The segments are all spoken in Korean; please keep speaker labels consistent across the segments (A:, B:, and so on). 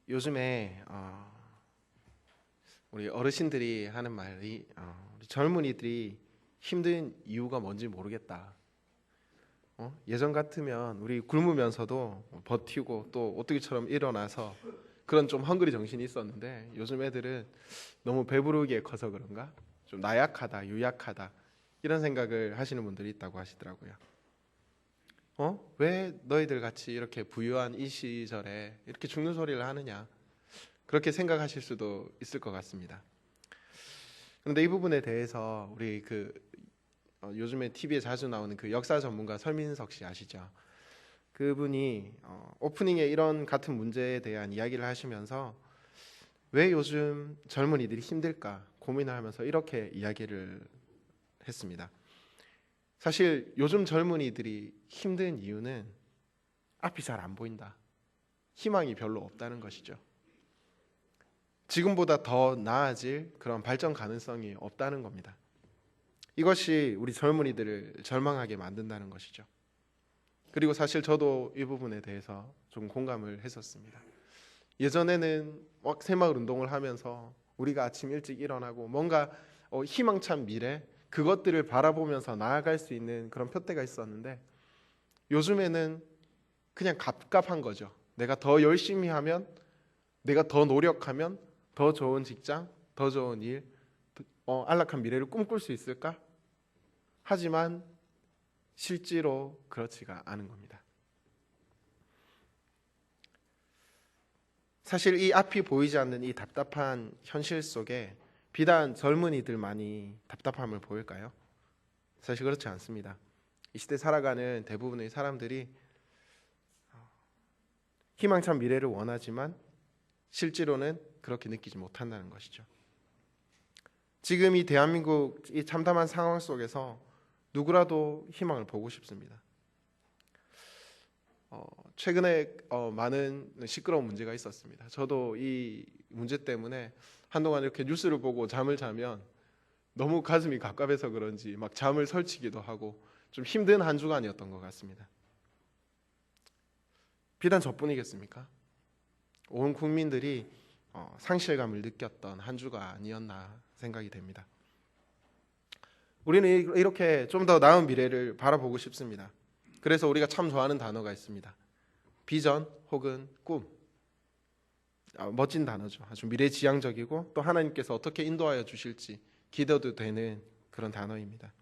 A: 요즘에 우리 어르신들이 하는 말이 우리 젊은이들이 힘든 이유가 뭔지 모르겠다. 예전 같으면 우리 굶으면서도 버티고 또 오뚜기처럼 일어나서 그런 좀 헝그리 정신이 있었는데 요즘 애들은 너무 배부르게 커서 그런가? 좀 나약하다, 유약하다 이런 생각을 하시는 분들이 있다고 하시더라고요. 왜 너희들 같이 이렇게 부유한 이 시절에 이렇게 죽는 소리를 하느냐? 그렇게 생각하실 수도 있을 것 같습니다. 그런데 이 부분에 대해서 우리 요즘에 TV에 자주 나오는 그 역사 전문가 설민석 씨 아시죠? 그분이 오프닝에 이런 같은 문제에 대한 이야기를 하시면서 왜 요즘 젊은이들이 힘들까 고민을 하면서 이렇게 이야기를 했습니다. 사실 요즘 젊은이들이 힘든 이유는 앞이 잘 안 보인다. 희망이 별로 없다는 것이죠. 지금보다 더 나아질 그런 발전 가능성이 없다는 겁니다. 이것이 우리 젊은이들을 절망하게 만든다는 것이죠. 그리고 사실 저도 이 부분에 대해서 좀 공감을 했었습니다. 예전에는 새마을 운동을 하면서 우리가 아침 일찍 일어나고 뭔가 희망찬 미래 그것들을 바라보면서 나아갈 수 있는 그런 표대가 있었는데 요즘에는 그냥 갑갑한 거죠. 내가 더 열심히 하면, 내가 더 노력하면 더 좋은 직장, 더 좋은 일, 안락한 미래를 꿈꿀 수 있을까? 하지만 실제로 그렇지가 않은 겁니다. 사실 이 앞이 보이지 않는 이 답답한 현실 속에 비단 젊은이들만이 답답함을 보일까요? 사실 그렇지 않습니다. 이 시대 살아가는 대부분의 사람들이 희망찬 미래를 원하지만 실제로는 그렇게 느끼지 못한다는 것이죠. 지금 이 대한민국 이 참담한 상황 속에서 누구라도 희망을 보고 싶습니다. 최근에 많은 시끄러운 문제가 있었습니다. 저도 이 문제 때문에 한동안 이렇게 뉴스를 보고 잠을 자면 너무 가슴이 갑갑해서 그런지 막 잠을 설치기도 하고 좀 힘든 한 주간이었던 것 같습니다. 비단 저뿐이겠습니까? 온 국민들이 상실감을 느꼈던 한 주가 아니었나 생각이 됩니다. 우리는 이렇게 좀 더 나은 미래를 바라보고 싶습니다. 그래서 우리가 참 좋아하는 단어가 있습니다. 비전 혹은 꿈. 멋진 단어죠. 아주 미래지향적이고 또 하나님께서 어떻게 인도하여 주실지 기대도 되는 그런 단어입니다.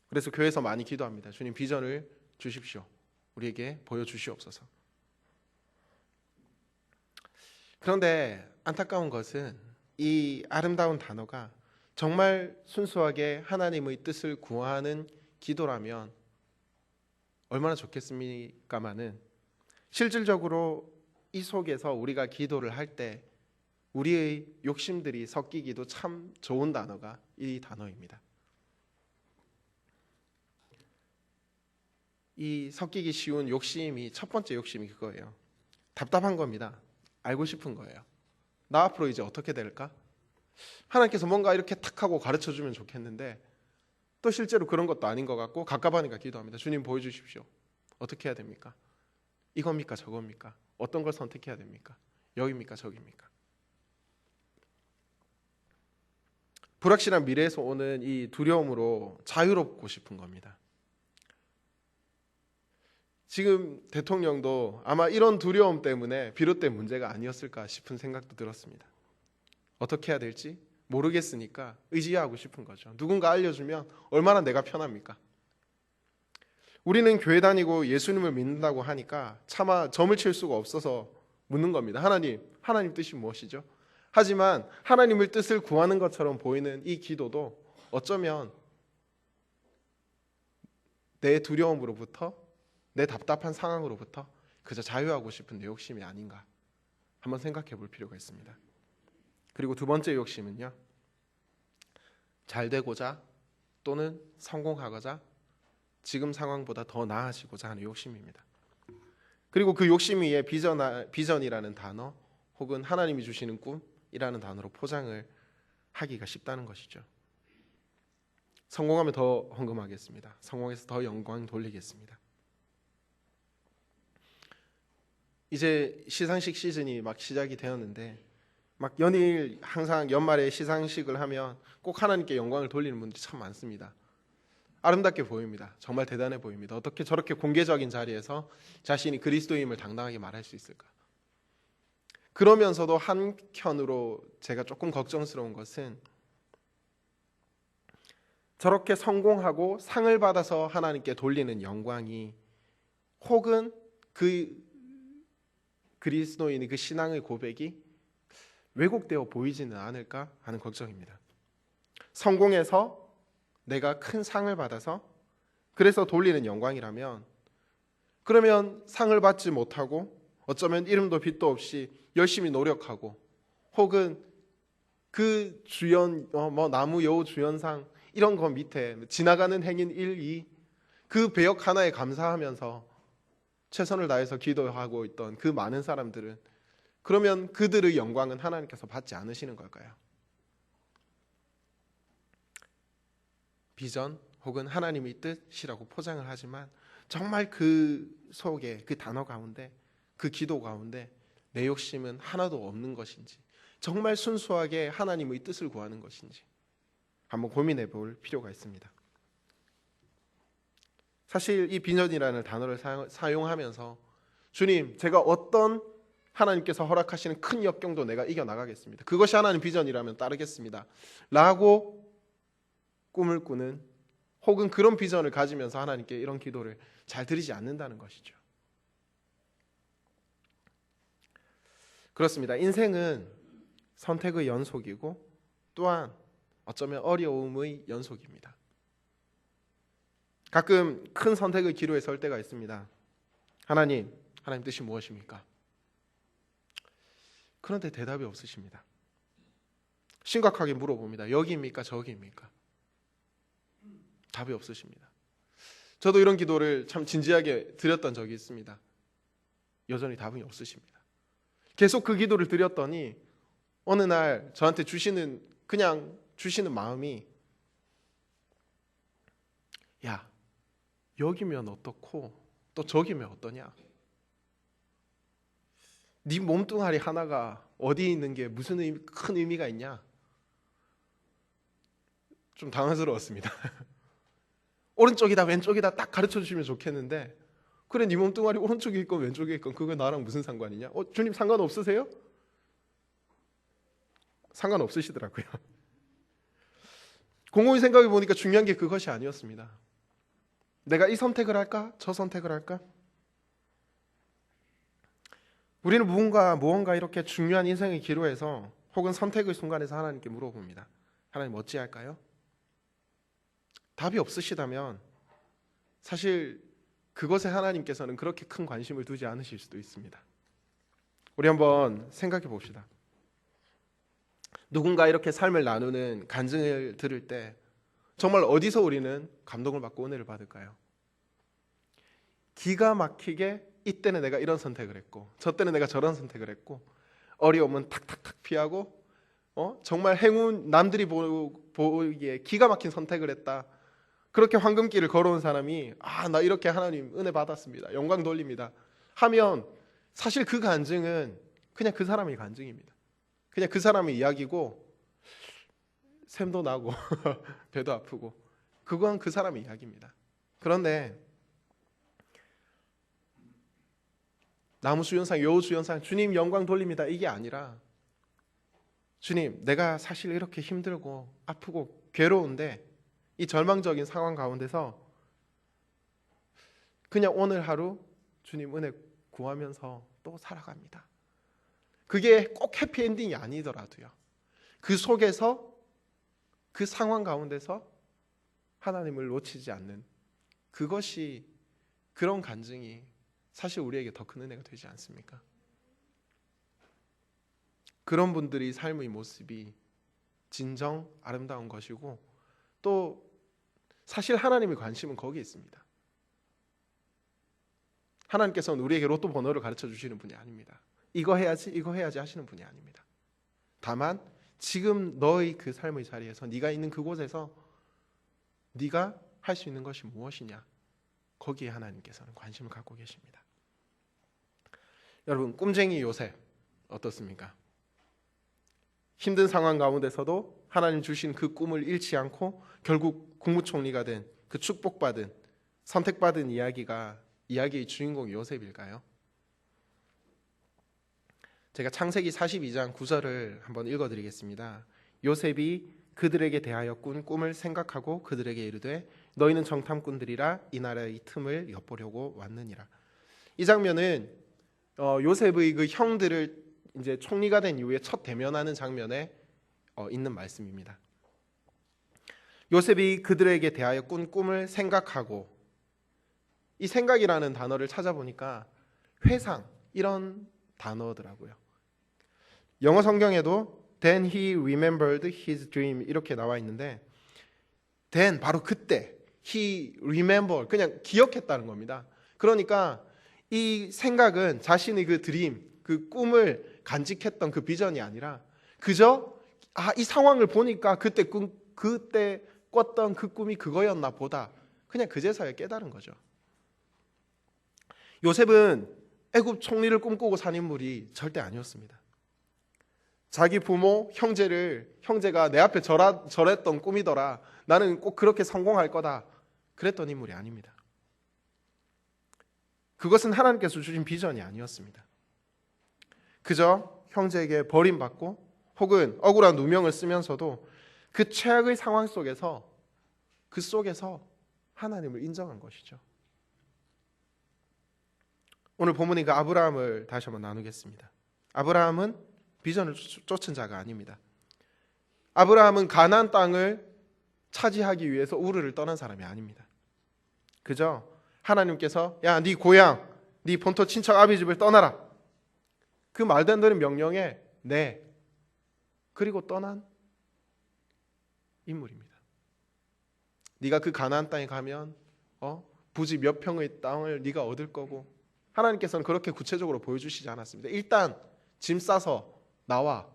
A: 그래서 교회에서 많이 기도합니다. 주님 비전을 주십시오. 우리에게 보여주시옵소서. 그런데 안타까운 것은 이 아름다운 단어가 정말 순수하게 하나님의 뜻을 구하는 기도라면 얼마나 좋겠습니까마는 실질적으로 이 속에서 우리가 기도를 할 때 우리의 욕심들이 섞이기도 참 좋은 단어가 이 단어입니다. 이 섞이기 쉬운 욕심이 첫 번째 욕심이 그거예요. 답답한 겁니다. 알고 싶은 거예요. 나 앞으로 이제 어떻게 될까? 하나님께서 뭔가 이렇게 탁 하고 가르쳐주면 좋겠는데 또 실제로 그런 것도 아닌 것 같고 갑갑하니까 기도합니다. 주님 보여주십시오. 어떻게 해야 됩니까? 이겁니까 저겁니까? 어떤 걸 선택해야 됩니까? 여기입니까 저기입니까? 불확실한 미래에서 오는 이 두려움으로 자유롭고 싶은 겁니다. 지금 대통령도 아마 이런 두려움 때문에 비롯된 문제가 아니었을까 싶은 생각도 들었습니다. 어떻게 해야 될지 모르겠으니까 의지하고 싶은 거죠. 누군가 알려주면 얼마나 내가 편합니까? 우리는 교회 다니고 예수님을 믿는다고 하니까 차마 점을 칠 수가 없어서 묻는 겁니다. 하나님 뜻이 무엇이죠? 하지만 하나님의 뜻을 구하는 것처럼 보이는 이 기도도 어쩌면 내 두려움으로부터, 내 답답한 상황으로부터 그저 자유하고 싶은 내 욕심이 아닌가 한번 생각해 볼 필요가 있습니다. 그리고 두 번째 욕심은요, 잘 되고자 또는 성공하고자 지금 상황보다 더 나아지고자 하는 욕심입니다. 그리고 그 욕심 위에 비전이라는 단어 혹은 하나님이 주시는 꿈이라는 단어로 포장을 하기가 쉽다는 것이죠. 성공하면 더 헌금하겠습니다. 성공해서 더 영광 돌리겠습니다. 이제 시상식 시즌이 막 시작이 되었는데 막 연일 항상 연말에 시상식을 하면 꼭 하나님께 영광을 돌리는 분들이 참 많습니다. 아름답게 보입니다. 정말 대단해 보입니다. 어떻게 저렇게 공개적인 자리에서 자신이 그리스도임을 당당하게 말할 수 있을까? 그러면서도 한켠으로 제가 조금 걱정스러운 것은 저렇게 성공하고 상을 받아서 하나님께 돌리는 영광이 혹은 그 그리스도인의 그 신앙의 고백이 왜곡되어 보이지는 않을까 하는 걱정입니다. 성공해서 내가 큰 상을 받아서 그래서 돌리는 영광이라면 그러면 상을 받지 못하고 어쩌면 이름도 빛도 없이 열심히 노력하고 혹은 그 주연 나무 여우 주연상 이런 거 밑에 지나가는 행인 1, 2 그 배역 하나에 감사하면서 최선을 다해서 기도하고 있던 그 많은 사람들은 그러면 그들의 영광은 하나님께서 받지 않으시는 걸까요? 비전 혹은 하나님의 뜻이라고 포장을 하지만 정말 그 속에 그 단어 가운데 그 기도 가운데 내 욕심은 하나도 없는 것인지 정말 순수하게 하나님의 뜻을 구하는 것인지 한번 고민해 볼 필요가 있습니다. 사실 이 비전이라는 단어를 사용하면서 주님 제가 어떤 하나님께서 허락하시는 큰 역경도 내가 이겨나가겠습니다. 그것이 하나님 비전이라면 따르겠습니다 라고 꿈을 꾸는 혹은 그런 비전을 가지면서 하나님께 이런 기도를 잘 드리지 않는다는 것이죠. 그렇습니다. 인생은 선택의 연속이고 또한 어쩌면 어려움의 연속입니다. 가끔 큰 선택의 기로에 설 때가 있습니다. 하나님 뜻이 무엇입니까? 그런데 대답이 없으십니다. 심각하게 물어봅니다. 여기입니까? 저기입니까? 답이 없으십니다. 저도 이런 기도를 참 진지하게 드렸던 적이 있습니다. 여전히 답이 없으십니다. 계속 그 기도를 드렸더니 어느 날 저한테 주시는 마음이 야 여기면 어떻고 또 저기면 어떠냐? 네 몸뚱아리 하나가 어디에 있는 게 무슨 큰 의미가 있냐? 좀 당황스러웠습니다. 오른쪽이다 왼쪽이다 딱 가르쳐 주시면 좋겠는데 그래 네 몸뚱아리 오른쪽에 있건 왼쪽에 있건 그거 나랑 무슨 상관이냐? 주님 상관없으세요? 상관없으시더라고요. 곰곰이 생각해 보니까 중요한 게 그것이 아니었습니다. 내가 이 선택을 할까? 저 선택을 할까? 우리는 무언가 이렇게 중요한 인생의 기로에서 혹은 선택의 순간에서 하나님께 물어봅니다. 하나님 어찌할까요? 답이 없으시다면 사실 그것에 하나님께서는 그렇게 큰 관심을 두지 않으실 수도 있습니다. 우리 한번 생각해 봅시다. 누군가 이렇게 삶을 나누는 간증을 들을 때 정말 어디서 우리는 감동을 받고 은혜를 받을까요? 기가 막히게 이때는 내가 이런 선택을 했고 저 때는 내가 저런 선택을 했고 어려움은 탁탁탁 피하고 정말 행운 남들이 보기에 기가 막힌 선택을 했다. 그렇게 황금길을 걸어온 사람이 나 이렇게 하나님 은혜 받았습니다. 영광 돌립니다. 하면 사실 그 간증은 그냥 그 사람의 간증입니다. 그냥 그 사람의 이야기고 샘도 나고 배도 아프고 그건 그 사람의 이야기입니다. 그런데 나무 주연상, 여우 주연상, 주님 영광 돌립니다. 이게 아니라 주님 내가 사실 이렇게 힘들고 아프고 괴로운데 이 절망적인 상황 가운데서 그냥 오늘 하루 주님 은혜 구하면서 또 살아갑니다. 그게 꼭 해피엔딩이 아니더라도요. 그 속에서 그 상황 가운데서 하나님을 놓치지 않는 그것이 그런 간증이 사실 우리에게 더 큰 은혜가 되지 않습니까? 그런 분들이 삶의 모습이 진정 아름다운 것이고 또 사실 하나님의 관심은 거기에 있습니다. 하나님께서는 우리에게 로또 번호를 가르쳐 주시는 분이 아닙니다. 이거 해야지 하시는 분이 아닙니다. 다만 지금 너의 그 삶의 자리에서 네가 있는 그곳에서 네가 할 수 있는 것이 무엇이냐 거기에 하나님께서는 관심을 갖고 계십니다. 여러분, 꿈쟁이 요셉 어떻습니까? 힘든 상황 가운데서도 하나님 주신 그 꿈을 잃지 않고 결국 국무총리가 된 그 축복받은 선택받은 이야기의 주인공이 요셉일까요? 제가 창세기 42장 9절을 한번 읽어드리겠습니다. 요셉이 그들에게 대하여 꾼 꿈을 생각하고 그들에게 이르되 너희는 정탐꾼들이라 이 나라의 틈을 엿보려고 왔느니라. 이 장면은 요셉의 그 형들을 이제 총리가 된 이후에 첫 대면하는 장면에 있는 말씀입니다. 요셉이 그들에게 대하여 꾼 꿈을 생각하고, 이 생각이라는 단어를 찾아보니까 회상 이런 단어더라고요. 영어 성경에도 Then he remembered his dream 이렇게 나와 있는데, then 바로 그때, he remembered 그냥 기억했다는 겁니다. 그러니까 이 생각은 자신의 그 드림, 그 꿈을 간직했던 그 비전이 아니라 그저 이 상황을 보니까 그때 꿨던 그 꿈이 그거였나 보다, 그냥 그제서야 깨달은 거죠. 요셉은 애굽 총리를 꿈꾸고 산 인물이 절대 아니었습니다. 자기 부모, 형제가 내 앞에 절했던 꿈이더라, 나는 꼭 그렇게 성공할 거다, 그랬던 인물이 아닙니다. 그것은 하나님께서 주신 비전이 아니었습니다. 그저 형제에게 버림받고 혹은 억울한 누명을 쓰면서도 그 최악의 상황 속에서 하나님을 인정한 것이죠. 오늘 본문이 그 아브라함을 다시 한번 나누겠습니다. 아브라함은 비전을 쫓은 자가 아닙니다. 아브라함은 가나안 땅을 차지하기 위해서 우르를 떠난 사람이 아닙니다. 그저 하나님께서 야, 네 고향, 네 본토 친척 아비 집을 떠나라, 그 말도 안 되는 명령에 그리고 떠난 인물입니다. 네가 그 가나안 땅에 가면 부지 몇 평의 땅을 네가 얻을 거고, 하나님께서는 그렇게 구체적으로 보여주시지 않았습니다. 일단 짐 싸서 나와.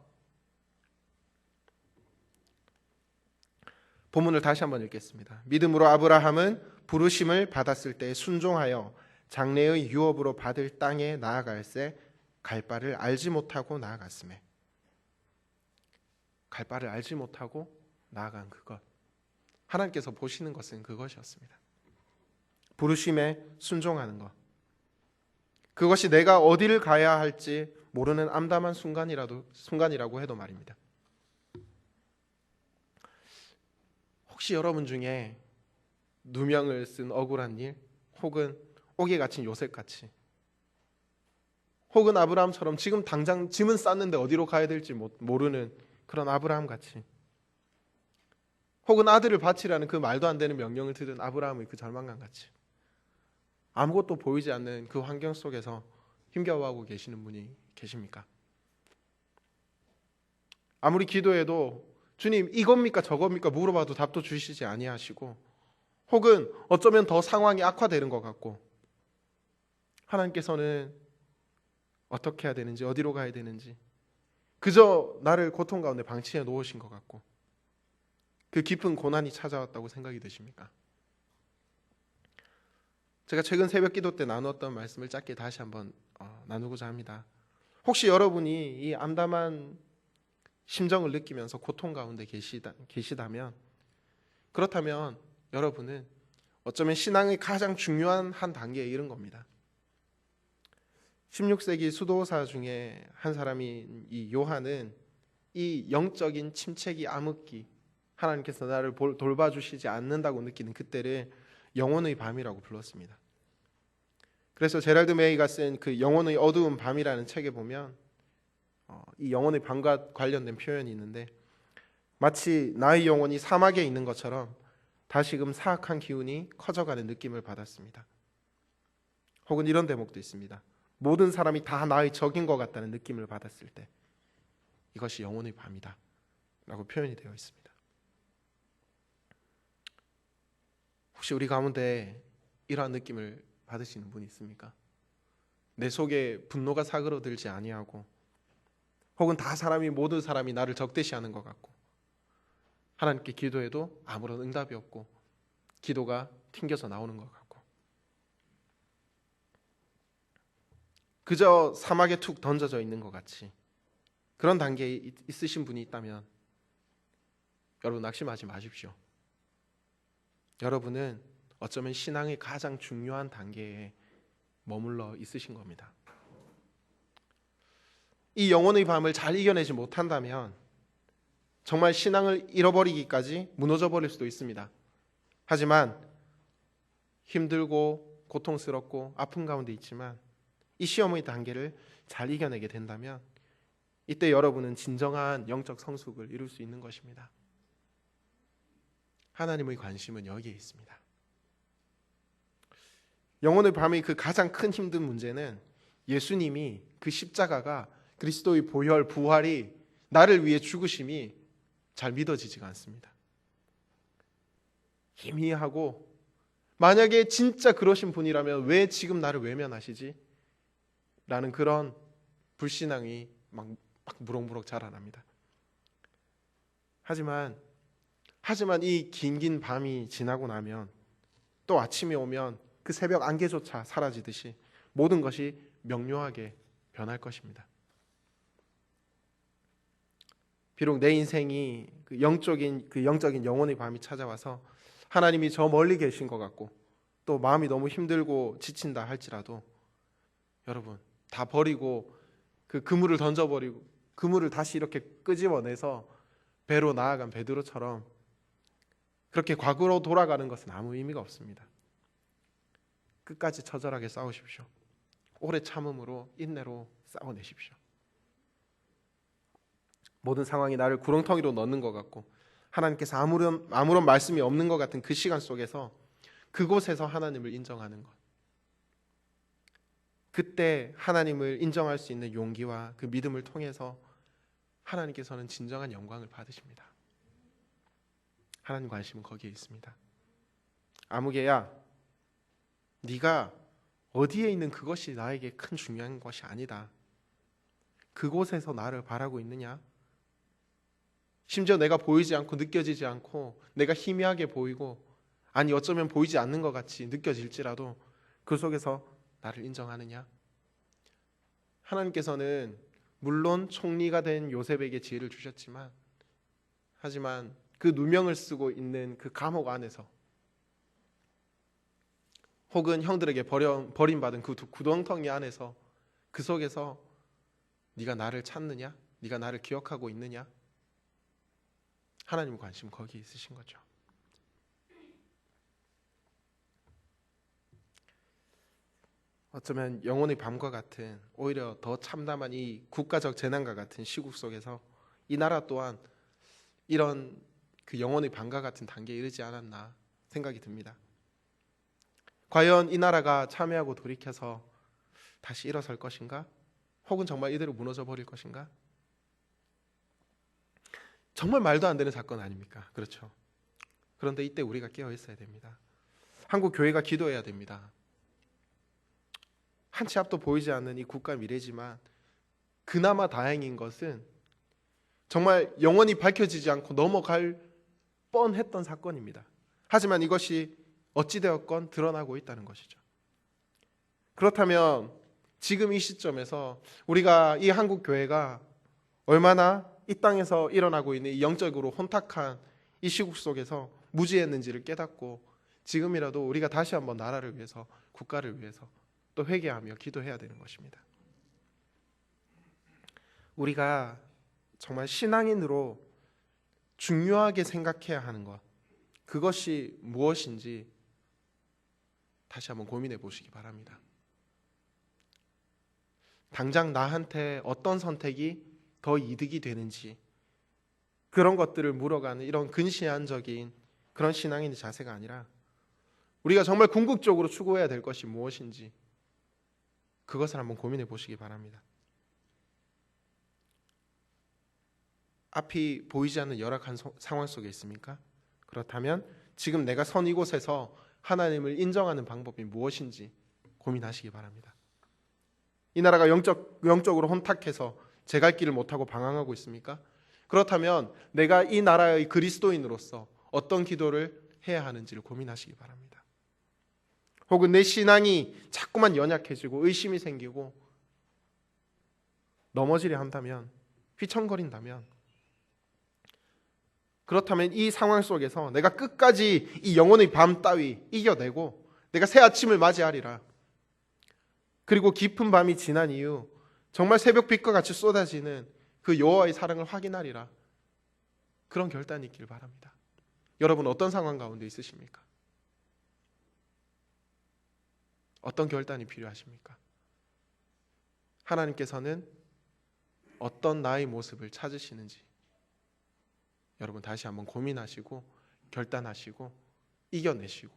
A: 본문을 다시 한번 읽겠습니다. 믿음으로 아브라함은 부르심을 받았을 때 순종하여 장래의 유업으로 받을 땅에 나아갈새 갈 바를 알지 못하고 나아갔으며, 갈 바를 알지 못하고 나아간 그것, 하나님께서 보시는 것은 그것이었습니다. 부르심에 순종하는 것, 그것이 내가 어디를 가야 할지 모르는 암담한 순간이라고 해도 말입니다. 혹시 여러분 중에 누명을 쓴 억울한 일, 혹은 옥에 갇힌 요셉같이, 혹은 아브라함처럼 지금 당장 짐은 쌌는데 어디로 가야 될지 모르는 그런 아브라함같이, 혹은 아들을 바치라는 그 말도 안 되는 명령을 들은 아브라함의 그 절망감같이 아무것도 보이지 않는 그 환경 속에서 힘겨워하고 계시는 분이 계십니까? 아무리 기도해도 주님 이겁니까 저겁니까 물어봐도 답도 주시지 아니하시고, 혹은 어쩌면 더 상황이 악화되는 것 같고, 하나님께서는 어떻게 해야 되는지, 어디로 가야 되는지 그저 나를 고통 가운데 방치해 놓으신 것 같고, 그 깊은 고난이 찾아왔다고 생각이 드십니까? 제가 최근 새벽 기도 때 나누었던 말씀을 짧게 다시 한번 나누고자 합니다. 혹시 여러분이 이 암담한 심정을 느끼면서 고통 가운데 계시다면, 그렇다면 여러분은 어쩌면 신앙의 가장 중요한 한 단계에 이른 겁니다. 16세기 수도사 중에 한 사람인 이 요한은 이 영적인 침체기, 암흑기, 하나님께서 나를 돌봐주시지 않는다고 느끼는 그때를 영혼의 밤이라고 불렀습니다. 그래서 제랄드 메이가 쓴 그 영혼의 어두운 밤이라는 책에 보면 이 영혼의 밤과 관련된 표현이 있는데, 마치 나의 영혼이 사막에 있는 것처럼 다시금 사악한 기운이 커져가는 느낌을 받았습니다. 혹은 이런 대목도 있습니다. 모든 사람이 다 나의 적인 것 같다는 느낌을 받았을 때 이것이 영혼의 밤이다 라고 표현이 되어 있습니다. 혹시 우리 가운데 이러한 느낌을 받으시는 분이 있습니까? 내 속에 분노가 사그러들지 아니하고, 혹은 모든 사람이 나를 적대시하는 것 같고, 하나님께 기도해도 아무런 응답이 없고 기도가 튕겨서 나오는 것 같고, 그저 사막에 툭 던져져 있는 것 같이 그런 단계에 있으신 분이 있다면 여러분 낙심하지 마십시오. 여러분은 어쩌면 신앙의 가장 중요한 단계에 머물러 있으신 겁니다. 이 영혼의 밤을 잘 이겨내지 못한다면 정말 신앙을 잃어버리기까지 무너져 버릴 수도 있습니다. 하지만 힘들고 고통스럽고 아픈 가운데 있지만 이 시험의 단계를 잘 이겨내게 된다면 이때 여러분은 진정한 영적 성숙을 이룰 수 있는 것입니다. 하나님의 관심은 여기에 있습니다. 영혼의 밤의 그 가장 큰 힘든 문제는 예수님이 그 십자가가 그리스도의 보혈, 부활이 나를 위해 죽으심이 잘 믿어지지가 않습니다. 희미하고 만약에 진짜 그러신 분이라면 왜 지금 나를 외면하시지? 라는 그런 불신앙이 막 무럭무럭 자라납니다. 하지만 이 긴 밤이 지나고 나면 또 아침이 오면 그 새벽 안개조차 사라지듯이 모든 것이 명료하게 변할 것입니다. 비록 내 인생이 그 영적인 영혼의 밤이 찾아와서 하나님이 저 멀리 계신 것 같고 또 마음이 너무 힘들고 지친다 할지라도 여러분 다 버리고 그 그물을 던져버리고 그물을 다시 이렇게 끄집어내서 배로 나아간 베드로처럼 그렇게 과거로 돌아가는 것은 아무 의미가 없습니다. 끝까지 처절하게 싸우십시오. 오래 참음으로 인내로 싸워내십시오. 모든 상황이 나를 구렁텅이로 넣는 것 같고 하나님께서 아무런 말씀이 없는 것 같은 그 시간 속에서 그곳에서 하나님을 인정하는 것, 그때 하나님을 인정할 수 있는 용기와 그 믿음을 통해서 하나님께서는 진정한 영광을 받으십니다. 하나님 관심은 거기에 있습니다. 아무개야, 네가 어디에 있는 그것이 나에게 큰 중요한 것이 아니다. 그곳에서 나를 바라고 있느냐? 심지어 내가 보이지 않고 느껴지지 않고 내가 희미하게 보이고 아니 어쩌면 보이지 않는 것 같이 느껴질지라도 그 속에서 나를 인정하느냐? 하나님께서는 물론 총리가 된 요셉에게 지혜를 주셨지만 하지만 그 누명을 쓰고 있는 그 감옥 안에서 혹은 형들에게 버림받은 그 구덩텅이 안에서 그 속에서 네가 나를 찾느냐? 네가 나를 기억하고 있느냐? 하나님 관심 거기에 있으신 거죠. 어쩌면 영혼의 밤과 같은 오히려 더 참담한 이 국가적 재난과 같은 시국 속에서 이 나라 또한 이런 그 영혼의 밤과 같은 단계에 이르지 않았나 생각이 듭니다. 과연 이 나라가 참회하고 돌이켜서 다시 일어설 것인가? 혹은 정말 이대로 무너져 버릴 것인가? 정말 말도 안 되는 사건 아닙니까? 그렇죠. 그런데 이때 우리가 깨어 있어야 됩니다. 한국 교회가 기도해야 됩니다. 한 치 앞도 보이지 않는 이 국가 미래지만 그나마 다행인 것은 정말 영원히 밝혀지지 않고 넘어갈 뻔했던 사건입니다. 하지만 이것이 어찌되었건 드러나고 있다는 것이죠. 그렇다면 지금 이 시점에서 우리가 이 한국 교회가 얼마나 이 땅에서 일어나고 있는 이 영적으로 혼탁한 이 시국 속에서 무지했는지를 깨닫고 지금이라도 우리가 다시 한번 나라를 위해서 국가를 위해서 또 회개하며 기도해야 되는 것입니다. 우리가 정말 신앙인으로 중요하게 생각해야 하는 것, 그것이 무엇인지 다시 한번 고민해 보시기 바랍니다. 당장 나한테 어떤 선택이 더 이득이 되는지 그런 것들을 물어가는 이런 근시안적인 그런 신앙인의 자세가 아니라 우리가 정말 궁극적으로 추구해야 될 것이 무엇인지 그것을 한번 고민해 보시기 바랍니다. 앞이 보이지 않는 열악한 상황 속에 있습니까? 그렇다면 지금 내가 선 이곳에서 하나님을 인정하는 방법이 무엇인지 고민하시기 바랍니다. 이 나라가 영적으로 혼탁해서 제 갈 길을 못하고 방황하고 있습니까? 그렇다면 내가 이 나라의 그리스도인으로서 어떤 기도를 해야 하는지를 고민하시기 바랍니다. 혹은 내 신앙이 자꾸만 연약해지고 의심이 생기고 넘어지려 한다면, 휘청거린다면, 그렇다면 이 상황 속에서 내가 끝까지 이 영혼의 밤 따위 이겨내고 내가 새 아침을 맞이하리라. 그리고 깊은 밤이 지난 이후 정말 새벽빛과 같이 쏟아지는 그 여호와의 사랑을 확인하리라. 그런 결단이 있길 바랍니다. 여러분 어떤 상황 가운데 있으십니까? 어떤 결단이 필요하십니까? 하나님께서는 어떤 나의 모습을 찾으시는지 여러분 다시 한번 고민하시고 결단하시고 이겨내시고,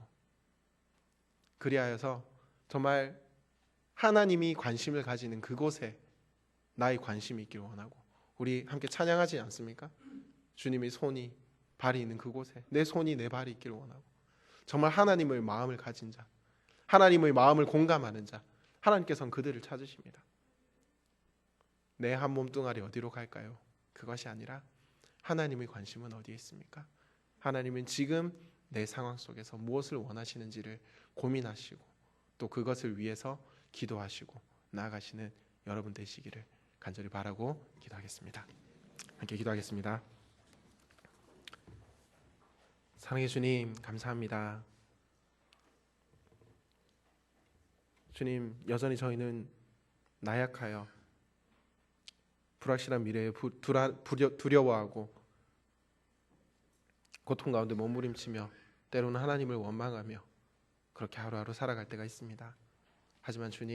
A: 그리하여서 정말 하나님이 관심을 가지는 그곳에 나의 관심이 있기를 원하고, 우리 함께 찬양하지 않습니까? 주님의 손이 발이 있는 그곳에 내 손이 내 발이 있기를 원하고, 정말 하나님의 마음을 가진 자, 하나님의 마음을 공감하는 자, 하나님께서는 그들을 찾으십니다. 내 한 몸뚱아리 어디로 갈까요? 그것이 아니라 하나님의 관심은 어디에 있습니까? 하나님은 지금 내 상황 속에서 무엇을 원하시는지를 고민하시고 또 그것을 위해서 기도하시고 나아가시는 여러분 되시기를 간절히 바라고 기도하겠습니다. 함께 기도하겠습니다. 사랑의 주님, 감사합니다. 주님, 여전히 저희는 나약하여 불확실한 미래에 두려워하고 고통 가운데 몸부림치며 때로는 하나님을 원망하며 그렇게 하루하루 살아갈 때가 있습니다. 하지만 주님,